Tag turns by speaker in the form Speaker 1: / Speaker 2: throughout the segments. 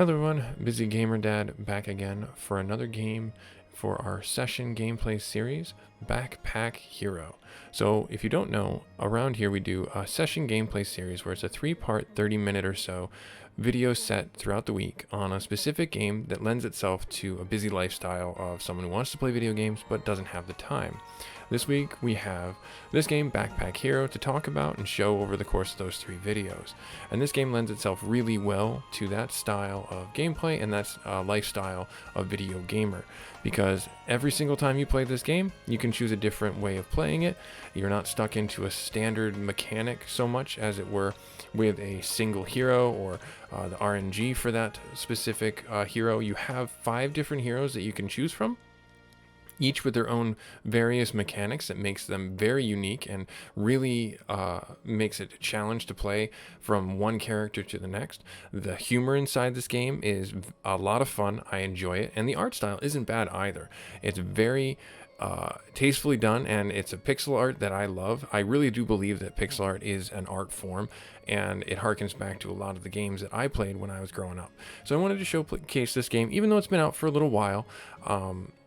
Speaker 1: Hello everyone, Busy Gamer Dad back again for another game for our session gameplay series, Backpack Hero. So if you don't know, around here we do a session gameplay series where it's a 3-part 30-minute or so video set throughout the week on a specific game that lends itself to a busy lifestyle of someone who wants to play video games but doesn't have the time. This week we have this game, Backpack Hero, to talk about and show over the course of those 3 videos. And this game lends itself really well to that style of gameplay and that lifestyle of video gamer. Because every single time you play this game, you can choose a different way of playing it. You're not stuck into a standard mechanic so much as it were with a single hero or the RNG for that specific hero. You have 5 different heroes that you can choose from, each with their own various mechanics that makes them very unique and really makes it a challenge to play from one character to the next. The humor inside this game is a lot of fun. I enjoy it, and the art style isn't bad either. It's very tastefully done, and it's a pixel art that I love. I really do believe that pixel art is an art form, and it harkens back to a lot of the games that I played when I was growing up. So I wanted to showcase this game, even though it's been out for a little while,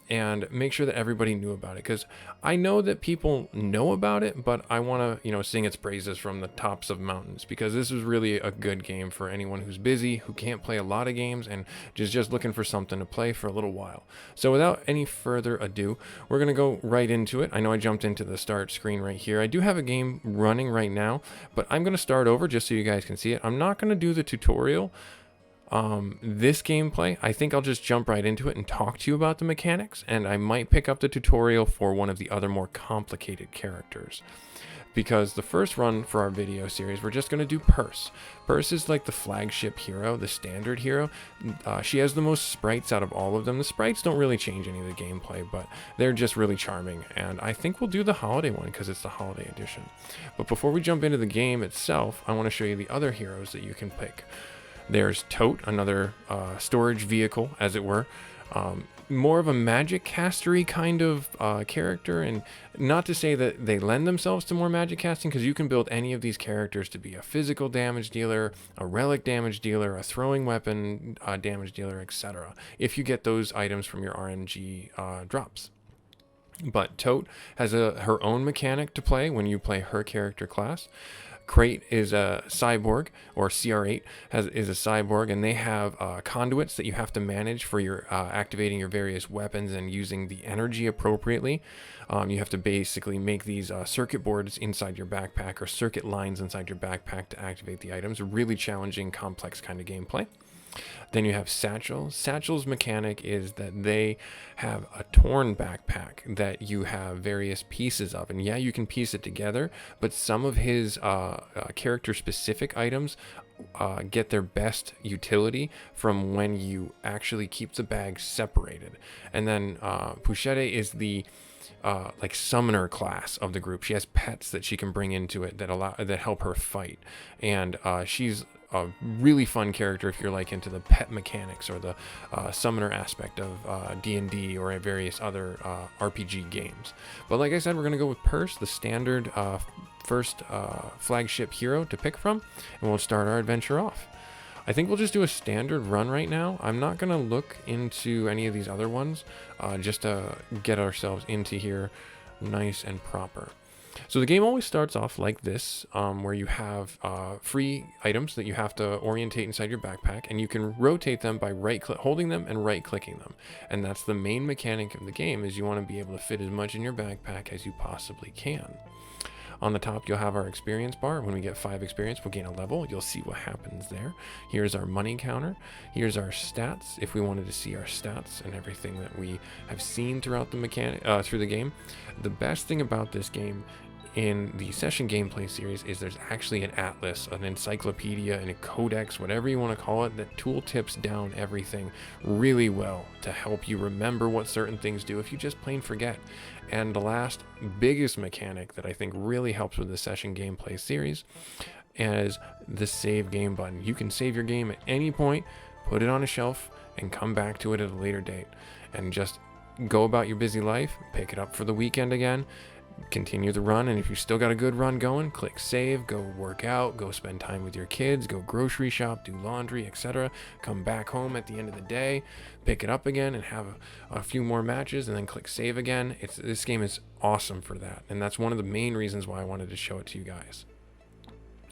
Speaker 1: and make sure that everybody knew about it, because I know that people know about it, but I want to, sing its praises from the tops of mountains, because this is really a good game for anyone who's busy, who can't play a lot of games, and just looking for something to play for a little while. So without any further ado, we're going to go right into it. I know I jumped into the start screen right here. I do have a game running right now, but I'm going to start over just so you guys can see it. I'm not going to do the tutorial. This gameplay, I think I'll just jump right into it and talk to you about the mechanics, and I might pick up the tutorial for one of the other more complicated characters. Because the first run for our video series, we're just going to do Purse. Purse is like the flagship hero, the standard hero. She has the most sprites out of all of them. The sprites don't really change any of the gameplay, but they're just really charming. And I think we'll do the holiday one because it's the holiday edition. But before we jump into the game itself, I want to show you the other heroes that you can pick. There's Tote, another storage vehicle, as it were. More of a magic castery kind of character, and not to say that they lend themselves to more magic casting, because you can build any of these characters to be a physical damage dealer, a relic damage dealer, a throwing weapon damage dealer, etc. if you get those items from your RNG drops. But Tote has her own mechanic to play when you play her character class. Crate is a cyborg, or CR8 is a cyborg, and they have conduits that you have to manage for your activating your various weapons and using the energy appropriately. You have to basically make these circuit boards inside your backpack, or circuit lines inside your backpack, to activate the items. A really challenging, complex kind of gameplay. Then you have Satchel. Satchel's mechanic is that they have a torn backpack that you have various pieces of. And yeah, you can piece it together, but some of his character-specific items get their best utility from when you actually keep the bag separated. And then Pouchette is the like summoner class of the group. She has pets that she can bring into it that help her fight, and she's a really fun character if you're like into the pet mechanics or the summoner aspect of D&D or various other RPG games. But like I said, we're gonna go with Purse, the standard first flagship hero to pick from, and we'll start our adventure off. I think we'll just do a standard run right now. I'm not going to look into any of these other ones, just to get ourselves into here nice and proper. So the game always starts off like this, where you have free items that you have to orientate inside your backpack, and you can rotate them by holding them and right-clicking them. And that's the main mechanic of the game, is you want to be able to fit as much in your backpack as you possibly can. On the top, you'll have our experience bar. When we get 5 experience, we'll gain a level. You'll see what happens there. Here's our money counter. Here's our stats, if we wanted to see our stats and everything that we have seen throughout the through the game. The best thing about this game in the session gameplay series is there's actually an atlas, an encyclopedia, and a codex, whatever you want to call it, that tooltips down everything really well to help you remember what certain things do if you just plain forget. And the last biggest mechanic that I think really helps with the session gameplay series is the save game button. You can save your game at any point, put it on a shelf, and come back to it at a later date, and just go about your busy life, pick it up for the weekend again, continue the run, and if you still got a good run going, click save, go work out, go spend time with your kids, go grocery shop, do laundry, etc. Come back home at the end of the day, pick it up again and have a few more matches, and then click save again. This game is awesome for that, and that's one of the main reasons why I wanted to show it to you guys.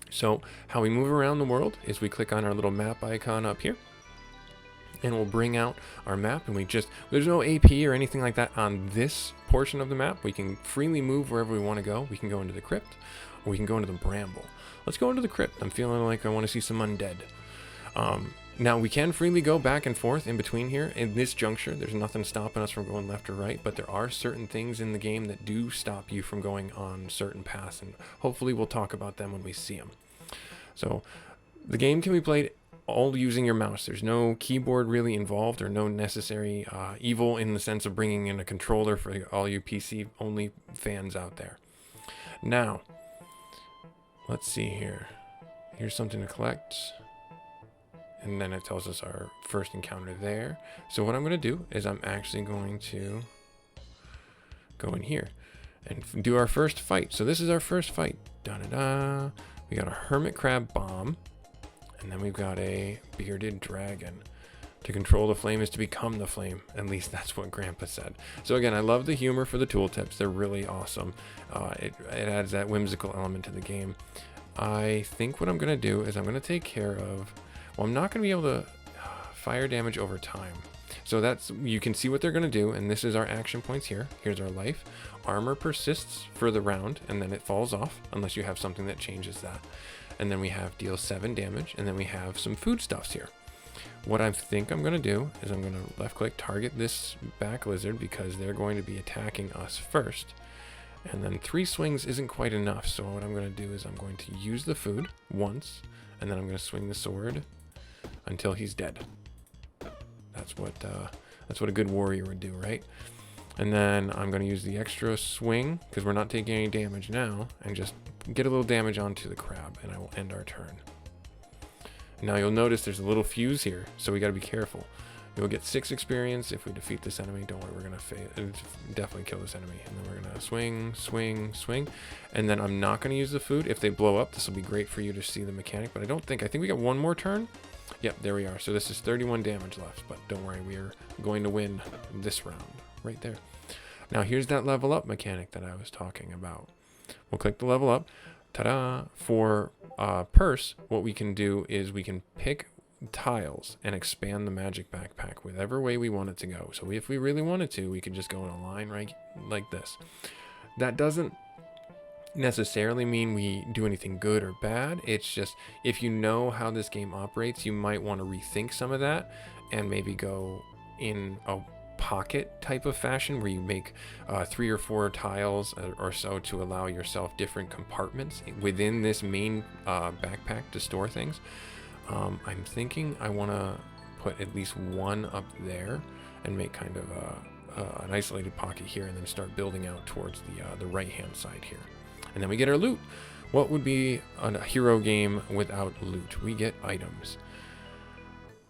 Speaker 1: So how we move around the world is we click on our little map icon up here, and we'll bring out our map, and there's no AP or anything like that on this portion of the map. We can freely move wherever we want to go. We can go into the crypt, or we can go into the bramble. Let's go into the crypt. I'm feeling like I want to see some undead. Now we can freely go back and forth in between here. In this juncture, there's nothing stopping us from going left or right, but there are certain things in the game that do stop you from going on certain paths, and hopefully we'll talk about them when we see them. So the game can be played all using your mouse. There's no keyboard really involved, or no necessary evil in the sense of bringing in a controller for all you PC only fans out there. Now, let's see here. Here's something to collect. And then it tells us our first encounter there. So what I'm going to do is I'm actually going to go in here and do our first fight. So this is our first fight. Da-da-da. We got a hermit crab bomb. And then we've got a bearded dragon. To control the flame is to become the flame. At least that's what Grandpa said. So again, I love the humor for the tooltips. They're really awesome. It adds that whimsical element to the game. I think what I'm going to do is I'm going to take care of... Well, I'm not going to be able to fire damage over time. So you can see what they're going to do. And this is our action points here. Here's our life. Armor persists for the round, and then it falls off unless you have something that changes that. And then we have deal 7 damage, and then we have some foodstuffs here. What I think I'm going to do is I'm going to left click target this back lizard, because they're going to be attacking us first. And then 3 swings isn't quite enough, so what I'm going to do is I'm going to use the food once, and then I'm going to swing the sword until he's dead. That's what a good warrior would do, right? And then I'm going to use the extra swing, because we're not taking any damage now, and just get a little damage onto the crab, and I will end our turn. Now you'll notice there's a little fuse here, so we got to be careful. You'll get 6 experience if we defeat this enemy. Don't worry, we're going to definitely kill this enemy. And then we're going to swing, swing, swing. And then I'm not going to use the food. If they blow up, this will be great for you to see the mechanic, but I think we got one more turn. Yep, there we are. So this is 31 damage left, but don't worry, we are going to win this round right there. Now here's that level up mechanic that I was talking about. We'll click the level up. Ta-da! For purse, what we can do is we can pick tiles and expand the magic backpack whichever way we want it to go. So if we really wanted to, we could just go in a line right like this. That doesn't necessarily mean we do anything good or bad. It's just, if you know how this game operates, you might want to rethink some of that and maybe go in a pocket type of fashion where you make 3 or 4 tiles or so to allow yourself different compartments within this main backpack to store things. I'm thinking I want to put at least one up there and make kind of an isolated pocket here, and then start building out towards the right hand side here. And then we get our loot. What would be a hero game without loot? We get items.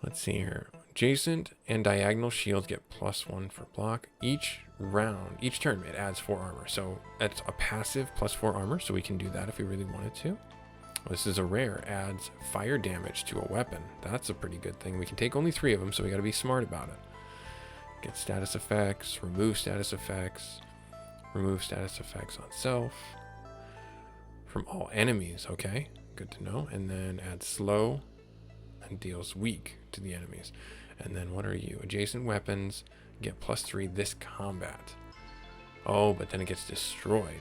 Speaker 1: Let's see here. Adjacent and diagonal shields get +1 for block. Each turn, it adds 4 armor. So that's a passive +4 armor, so we can do that if we really wanted to. This is a rare, adds fire damage to a weapon. That's a pretty good thing. We can take only 3 of them, so we got to be smart about it. Get status effects, remove status effects on self. From all enemies, okay, good to know. And then add slow and deals weak to the enemies. And then what are you? Adjacent weapons get +3 this combat. Oh, but then it gets destroyed.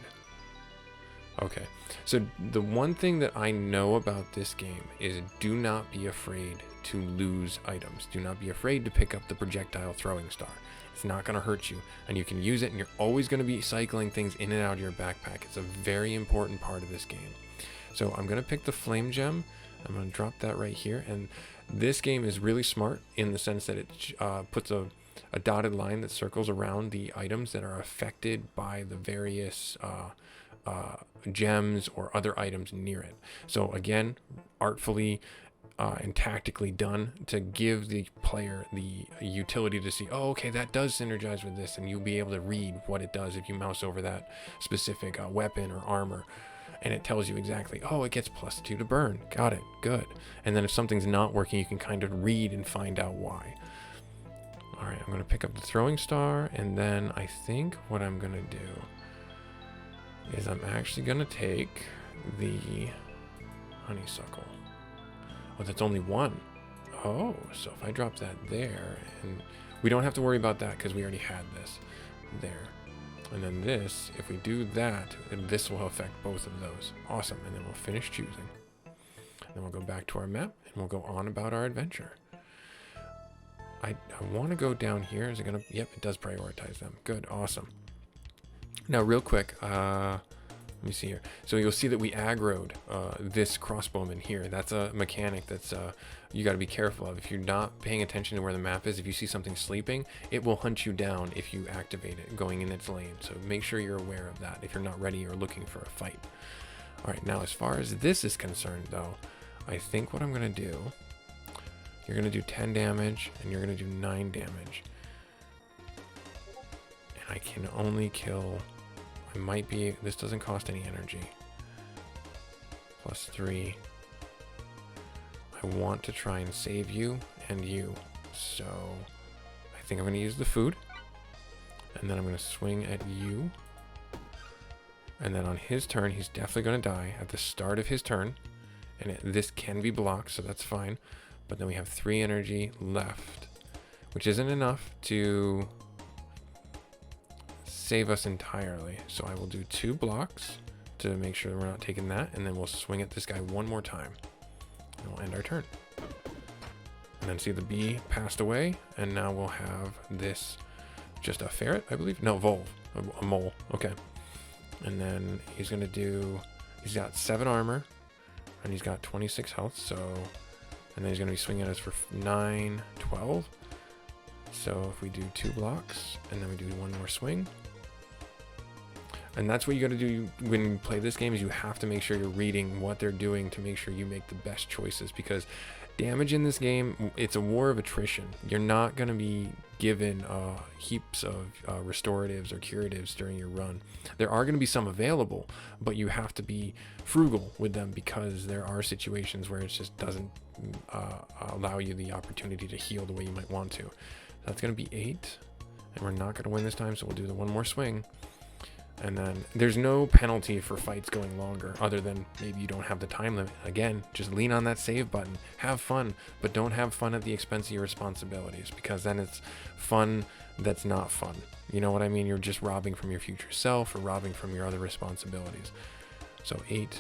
Speaker 1: Okay, so the one thing that I know about this game is do not be afraid to lose items. Do not be afraid to pick up the projectile throwing star. It's not going to hurt you, and you can use it, and you're always going to be cycling things in and out of your backpack. It's a very important part of this game. So I'm going to pick the flame gem. I'm going to drop that right here, and this game is really smart in the sense that it puts a dotted line that circles around the items that are affected by the various gems or other items near it. So again, artfully and tactically done to give the player the utility to see, oh, okay, that does synergize with this, and you'll be able to read what it does if you mouse over that specific weapon or armor, and it tells you exactly, oh, it gets +2 to burn. Got it. Good. And then if something's not working, you can kind of read and find out why. All right, I'm going to pick up the throwing star, and then I think what I'm going to do is I'm actually going to take the honeysuckle. Oh, that's only one. Oh, so if I drop that there, and we don't have to worry about that because we already had this there. And then this, if we do that, this will affect both of those. Awesome. And then we'll finish choosing. And then we'll go back to our map and we'll go on about our adventure. I want to go down here. Is it going to? Yep, it does prioritize them. Good. Awesome. Now, real quick, let me see here. So you'll see that we aggroed this crossbowman here. That's a mechanic that's you got to be careful of. If you're not paying attention to where the map is, if you see something sleeping, it will hunt you down if you activate it going in its lane. So make sure you're aware of that if you're not ready or looking for a fight. All right, now as far as this is concerned, though, I think what I'm going to do, you're going to do 10 damage and you're going to do 9 damage. And I can only kill... I might be, this doesn't cost any energy. +3. I want to try and save you and you. So I think I'm going to use the food. And then I'm going to swing at you. And then on his turn, he's definitely going to die at the start of his turn. And this can be blocked, so that's fine. But then we have 3 energy left, which isn't enough to save us entirely. So I will do 2 blocks to make sure we're not taking that, and then we'll swing at this guy one more time and we'll end our turn. And then see the bee passed away, and now we'll have this, just a ferret, I believe. No, vole, a mole. Okay. And then he's gonna do, he's got 7 armor and he's got 26 health. So, and then he's gonna be swinging at us for 9, 12. So if we do 2 blocks and then we do 1 more swing. And that's what you got to do when you play this game, is you have to make sure you're reading what they're doing to make sure you make the best choices, because damage in this game, it's a war of attrition. You're not going to be given heaps of restoratives or curatives during your run. There are going to be some available, but you have to be frugal with them, because there are situations where it just doesn't allow you the opportunity to heal the way you might want to. That's going to be 8, and we're not going to win this time, so we'll do the 1 more swing. And then there's no penalty for fights going longer, other than maybe you don't have the time limit. Again, just lean on that save button. Have fun, but don't have fun at the expense of your responsibilities, because then it's fun that's not fun. You know what I mean? You're just robbing from your future self or robbing from your other responsibilities. So 8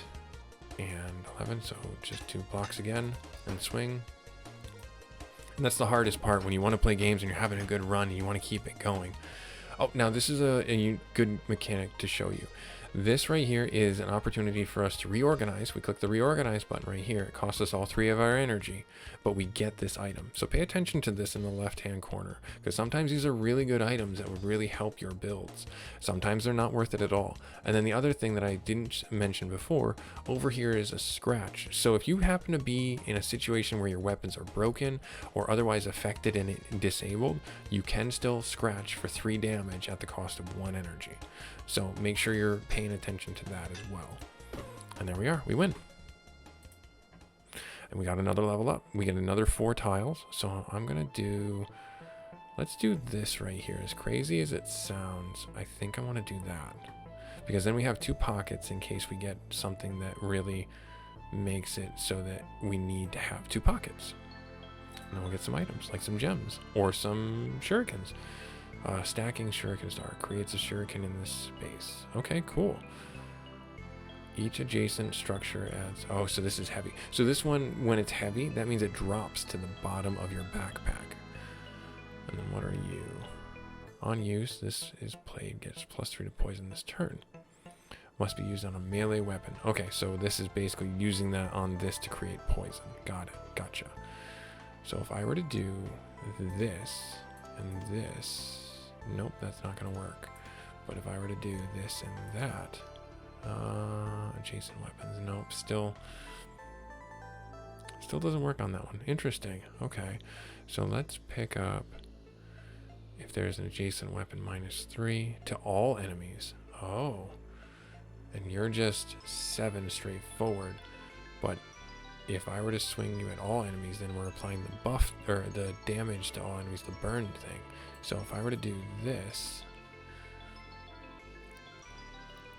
Speaker 1: and 11, so just 2 blocks again and swing. And that's the hardest part when you want to play games and you're having a good run and you want to keep it going. Oh, now this is a good mechanic to show you. This right here is an opportunity for us to reorganize. We click the reorganize button right here. It costs us all 3 of our energy, but we get this item. So pay attention to this in the left-hand corner, because sometimes these are really good items that would really help your builds. Sometimes they're not worth it at all. And then the other thing that I didn't mention before, over here is a scratch. So if you happen to be in a situation where your weapons are broken or otherwise affected and disabled, you can still scratch for 3 damage at the cost of 1 energy. So make sure you're paying attention to that as well. And there we are, we win. And we got another level up. We get another 4 tiles. So I'm gonna do, let's do this right here. As crazy as it sounds, I think I wanna do that, because then we have 2 pockets in case we get something that really makes it so that we need to have 2 pockets. And then we'll get some items, like some gems or some shurikens. Stacking shuriken star creates a shuriken in this space. Okay, cool. Each adjacent structure adds... Oh, so this is heavy. So this one, when it's heavy, that means it drops to the bottom of your backpack. And then what are you? On use, this is played, gets +3 to poison this turn. Must be used on a melee weapon. Okay, so this is basically using that on this to create poison. Got it. Gotcha. So if I were to do this and this... Nope, that's not going to work. But if I were to do this and that, adjacent weapons, nope, still Still doesn't work on that one. Interesting. Okay. So let's pick up, if there's an adjacent weapon, -3 to all enemies. Oh. And you're just 7 straightforward. But if I were to swing you at all enemies, then we're applying the buff, or the damage to all enemies, the burn thing. So if I were to do this,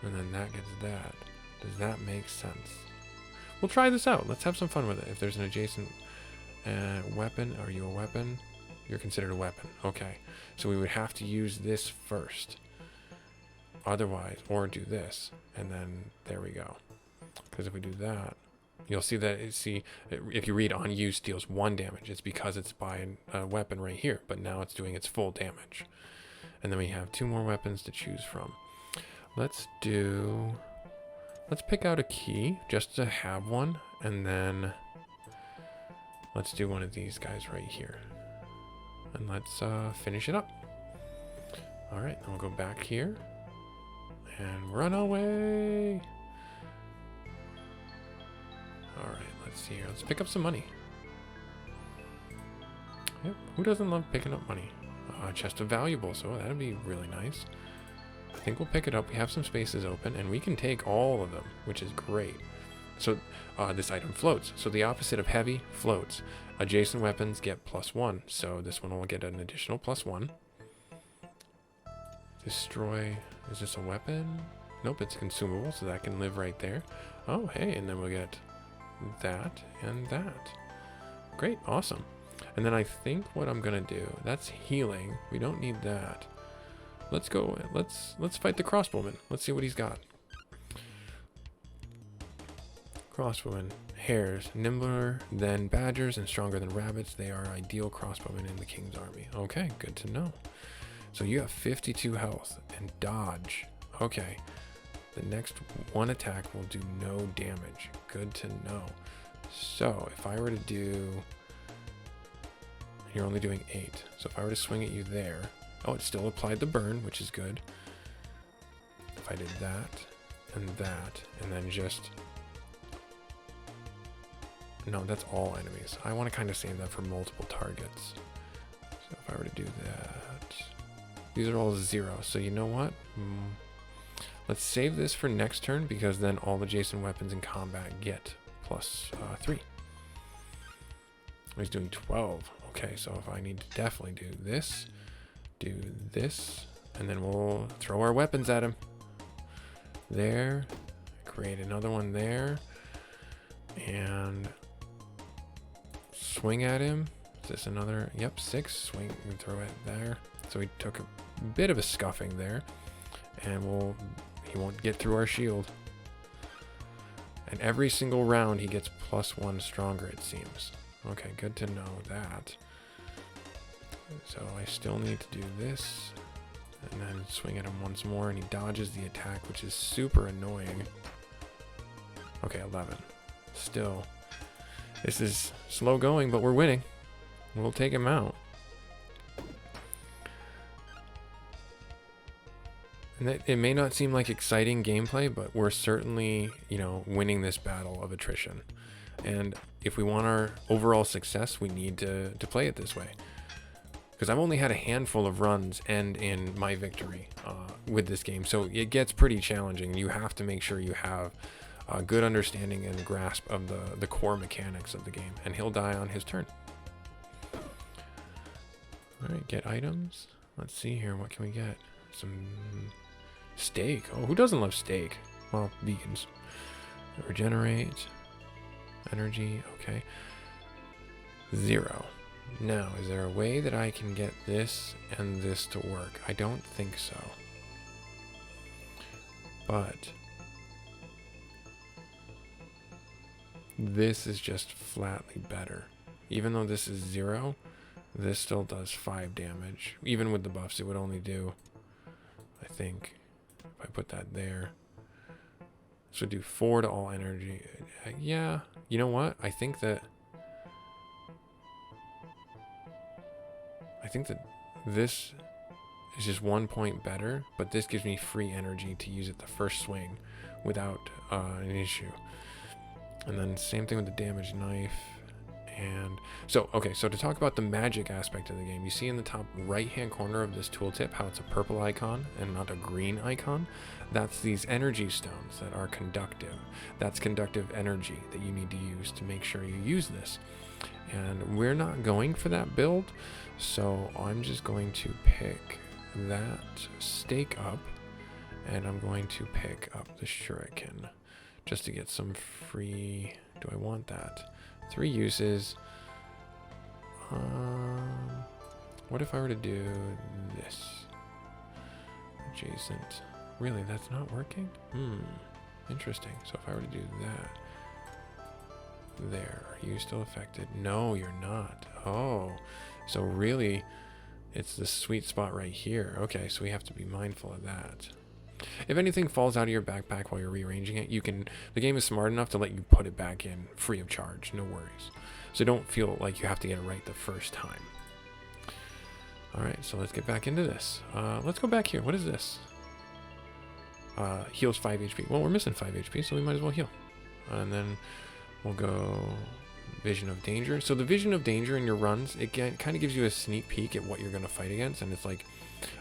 Speaker 1: and then that gets that, does that make sense? We'll try this out. Let's have some fun with it. If there's an adjacent weapon, are you a weapon? You're considered a weapon. Okay. So we would have to use this first. Otherwise, or do this. And then there we go. Because if we do that, you'll see that, if you read on use deals 1 damage, it's because it's by a weapon right here. But now it's doing its full damage. And then we have 2 more weapons to choose from. Let's pick out a key just to have one, and then let's do one of these guys right here. And let's finish it up. All right, then we'll go back here and run away. All right, let's see here. Let's pick up some money. Yep, who doesn't love picking up money? A chest of valuables, so that'd be really nice. I think we'll pick it up. We have some spaces open, and we can take all of them, which is great. So this item floats. So the opposite of heavy floats. Adjacent weapons get +1. So this one will get an additional +1. Destroy. Is this a weapon? Nope, it's consumable, so that can live right there. Oh, hey, and then we'll get that and that. Great, awesome. And then I think what I'm gonna do, that's healing. We don't need that. Let's go. Let's fight the crossbowman. Let's see what he's got. Crossbowmen, hares, nimbler than badgers and stronger than rabbits. They are ideal crossbowmen in the king's army. Okay, good to know. So you have 52 health and dodge. Okay, the next one attack will do no damage. Good to know. So if I were to do, you're only doing 8. So if I were to swing at you there, oh, it still applied the burn, which is good. If I did that, and then just, no, that's all enemies. I want to kind of save that for multiple targets. So if I were to do that, these are all 0. So you know what? Let's save this for next turn, because then all adjacent weapons in combat get +3. He's doing 12. Okay, so if I need to definitely do this, and then we'll throw our weapons at him. There. Create another one there. And swing at him. Is this another? Yep, 6. Swing and throw it there. So he took a bit of a scuffing there. And he won't get through our shield. And every single round he gets +1 stronger, it seems. Okay, good to know that. So I still need to do this. And then swing at him once more, and he dodges the attack, which is super annoying. Okay, 11. Still. This is slow going, but we're winning. We'll take him out. And it may not seem like exciting gameplay, but we're certainly, winning this battle of attrition. And if we want our overall success, we need to play it this way. Because I've only had a handful of runs end in my victory with this game, so it gets pretty challenging. You have to make sure you have a good understanding and grasp of the core mechanics of the game, and he'll die on his turn. All right, get items. Let's see here. What can we get? Some steak. Oh, who doesn't love steak? Well, vegans. Regenerate. Energy. Okay. 0. Now, is there a way that I can get this and this to work? I don't think so. But this is just flatly better. Even though this is 0, this still does 5 damage. Even with the buffs, it would only do, I think, if I put that there, this would do 4 to all energy. Yeah, you know what? I think that this is just 1 point better, but this gives me free energy to use it the first swing without an issue. And then same thing with the damage knife. And so, okay, so to talk about the magic aspect of the game, you see in the top right-hand corner of this tooltip how it's a purple icon and not a green icon. That's these energy stones that are conductive. That's conductive energy that you need to use to make sure you use this. And we're not going for that build, so I'm just going to pick that stake up, and I'm going to pick up the shuriken just to get some free. Do I want that? 3 uses. What if I were to do this? Adjacent. Really, that's not working? Interesting. So if I were to do that. There. Are you still affected? No, you're not. Oh. So really, it's the sweet spot right here. Okay, so we have to be mindful of that. If anything falls out of your backpack while you're rearranging it, the game is smart enough to let you put it back in free of charge. No worries. So don't feel like you have to get it right the first time. Alright, so let's get back into this. Let's go back here. What is this? Heals 5 HP. Well, we're missing 5 HP, so we might as well heal. And then we'll go Vision of Danger. So the Vision of Danger in your runs, it kind of gives you a sneak peek at what you're going to fight against, and it's like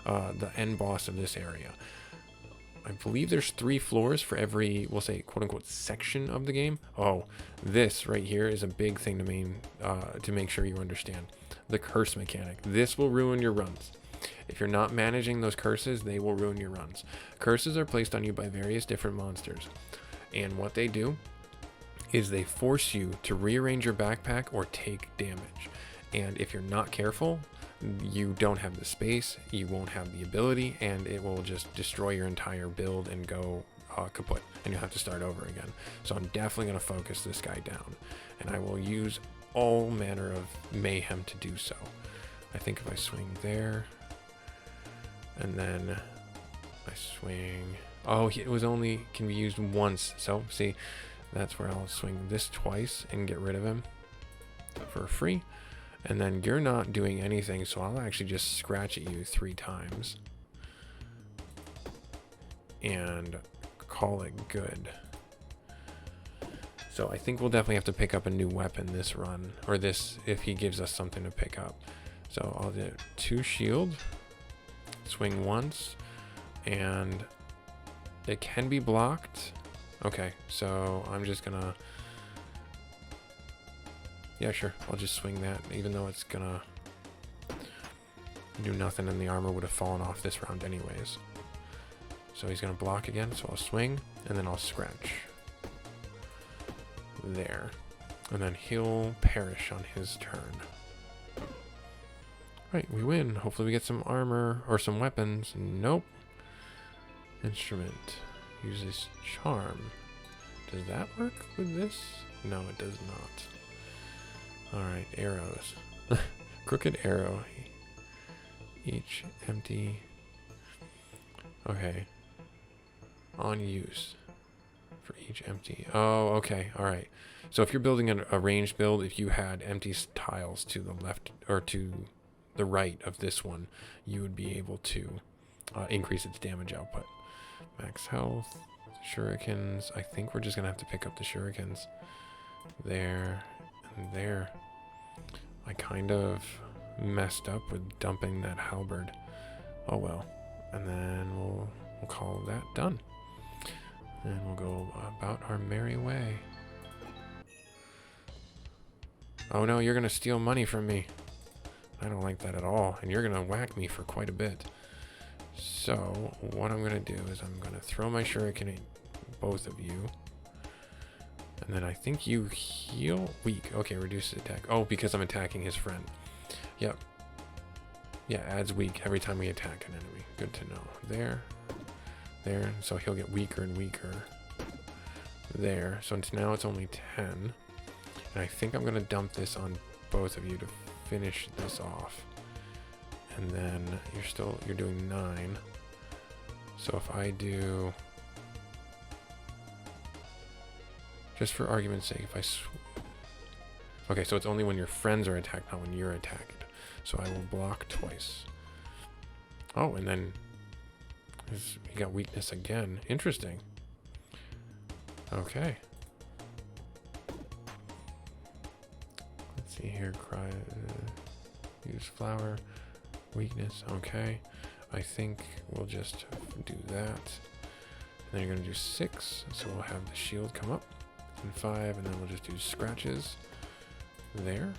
Speaker 1: the end boss of this area. I believe there's 3 floors for every, we'll say, quote-unquote, section of the game. Oh, this right here is a big thing to make sure you understand. The curse mechanic. This will ruin your runs. If you're not managing those curses, they will ruin your runs. Curses are placed on you by various different monsters. And what they do is they force you to rearrange your backpack or take damage. And if you're not careful, you don't have the space, you won't have the ability, and it will just destroy your entire build and go kaput, and you'll have to start over again. So I'm definitely going to focus this guy down, and I will use all manner of mayhem to do so. I think if I swing there, and then I swing, oh, it was only can be used once, so see, that's where I'll swing this twice and get rid of him for free. And then you're not doing anything, so I'll actually just scratch at you 3 times and call it good. So I think we'll definitely have to pick up a new weapon this run, or this if he gives us something to pick up. So I'll do 2 shield, swing once, and it can be blocked. Okay, so I'm just gonna, yeah, sure, I'll just swing that, even though it's gonna do nothing and the armor would have fallen off this round anyways. So he's gonna block again, so I'll swing, and then I'll scratch. There. And then he'll perish on his turn. Right, we win. Hopefully we get some armor, or some weapons. Nope. Instrument. Uses charm. Does that work with this? No, it does not. Alright, arrows. Crooked arrow. Each empty. Okay. On use. For each empty. Oh, okay. Alright. So if you're building a ranged build, if you had empty tiles to the left, or to the right of this one, you would be able to increase its damage output. Max health. Shurikens. I think we're just going to have to pick up the shurikens. There. And there. I kind of messed up with dumping that halberd. Oh well. And then we'll call that done. And we'll go about our merry way. Oh no, you're gonna steal money from me. I don't like that at all. And you're gonna whack me for quite a bit. So, what I'm gonna do is I'm gonna throw my shuriken at both of you. And then I think you heal weak. Okay, reduces attack. Oh, because I'm attacking his friend. Yep. Yeah, adds weak every time we attack an enemy. Good to know. There. There. So he'll get weaker and weaker. There. So now it's only 10. And I think I'm going to dump this on both of you to finish this off. And then you're doing 9. So if I do, just for argument's sake, if I okay, so it's only when your friends are attacked, not when you're attacked. So I will block twice. Oh, and then he got weakness again. Interesting. Okay. Let's see here, use flower, weakness, okay. I think we'll just do that. And then you're gonna do 6, so we'll have the shield come up, and 5, and then we'll just do scratches there.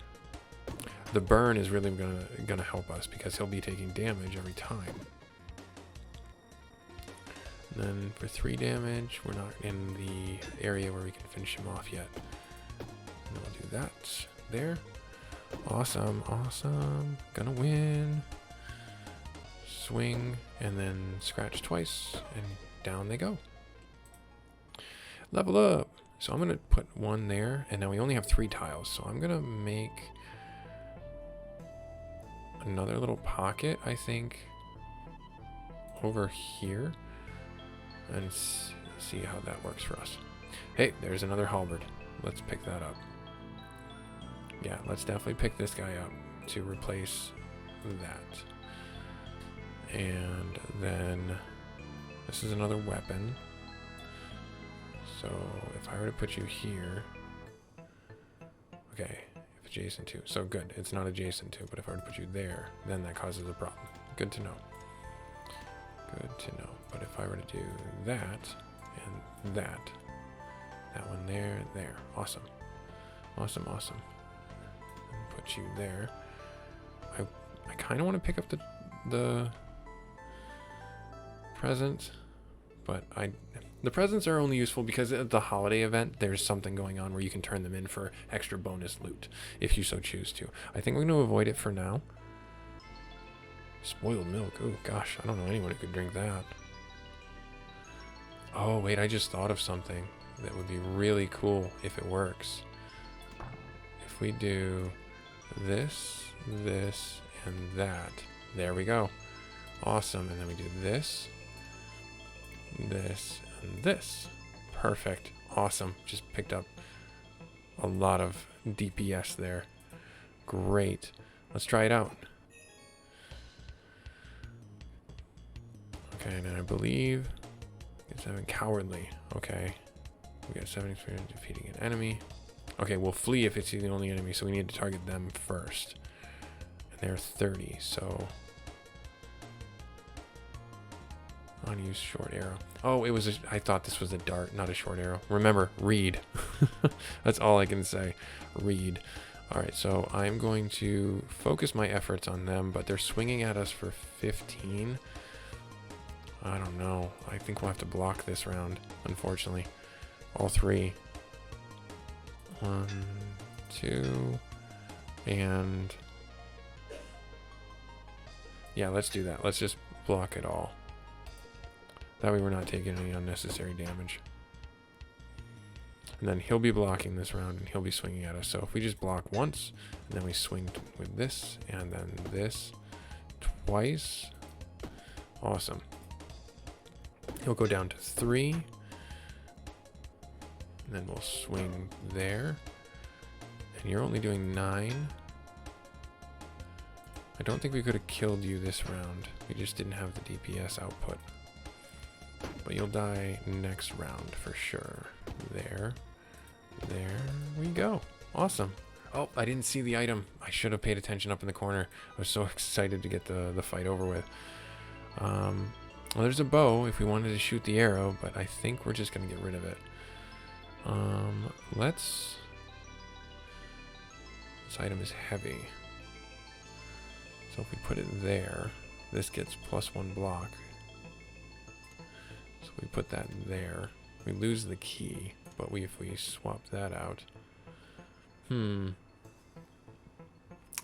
Speaker 1: The burn is really gonna help us because he'll be taking damage every time. And then for 3 damage, we're not in the area where we can finish him off yet. And then we'll do that there. Awesome, awesome. Gonna win. Swing, and then scratch twice, and down they go. Level up. So I'm gonna put 1 there, and now we only have 3 tiles. So I'm gonna make another little pocket, I think, over here, and see how that works for us. Hey, there's another halberd. Let's pick that up. Yeah, let's definitely pick this guy up to replace that. And then this is another weapon. So if I were to put you here, okay, if adjacent to, so good, it's not adjacent to, but if I were to put you there, then that causes a problem. Good to know. Good to know. But if I were to do that and that one there, there, awesome, awesome, awesome. And put you there. I kind of want to pick up the present, but the presents are only useful because at the holiday event there's something going on where you can turn them in for extra bonus loot if you so choose to. I think we're going to avoid it for now. Spoiled milk, oh gosh, I don't know anyone who could drink that. Oh wait, I just thought of something that would be really cool if it works. If we do this, this, and that, there we go. Awesome, and then we do this, this, and this. Perfect. Awesome. Just picked up a lot of DPS there. Great. Let's try it out. Okay, and I believe it's 7 cowardly. Okay. We got 7 experience defeating an enemy. Okay, we'll flee if it's the only enemy, so we need to target them first. And they're 30, so unused short arrow. Oh, it was I thought this was a dart, not a short arrow. Remember, read. That's all I can say. Read. All right, so I'm going to focus my efforts on them, but they're swinging at us for 15. I don't know. I think we'll have to block this round, unfortunately. All 3. 1, 2, and yeah, let's do that. Let's just block it all. That way we're not taking any unnecessary damage. And then he'll be blocking this round, and he'll be swinging at us. So if we just block once, and then we swing with this, and then this twice. Awesome. He'll go down to 3. And then we'll swing there. And you're only doing 9. I don't think we could have killed you this round. We just didn't have the DPS output. But you'll die next round for sure. There we go. Awesome. Oh, I didn't see the item. I should have paid attention up in the corner. I was so excited to get the fight over with. Well, there's a bow if we wanted to shoot the arrow, but I think we're just going to get rid of it. This item is heavy. So if we put it there, this gets +1 block. So we put that there. We lose the key, but if we swap that out. I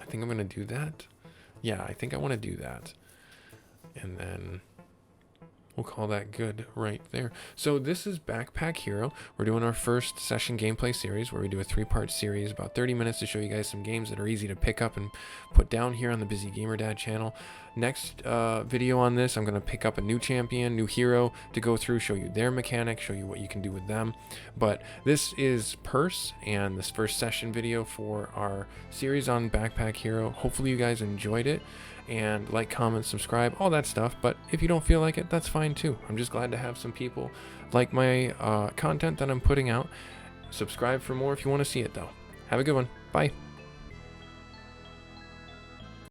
Speaker 1: think I'm going to do that. Yeah, I think I want to do that. And then we'll call that good right there. So this is Backpack Hero. We're doing our first session gameplay series where we do a 3-part series, about 30 minutes to show you guys some games that are easy to pick up and put down here on the Busy Gamer Dad channel. Next video on this, I'm going to pick up a new champion, new hero to go through, show you their mechanics, show you what you can do with them. But this is Purse and this first session video for our series on Backpack Hero. Hopefully you guys enjoyed it. And like, comment, subscribe, all that stuff. But if you don't feel like it, that's fine too. I'm just glad to have some people like my content that I'm putting out. Subscribe for more if you want to see it though. Have a good one. Bye.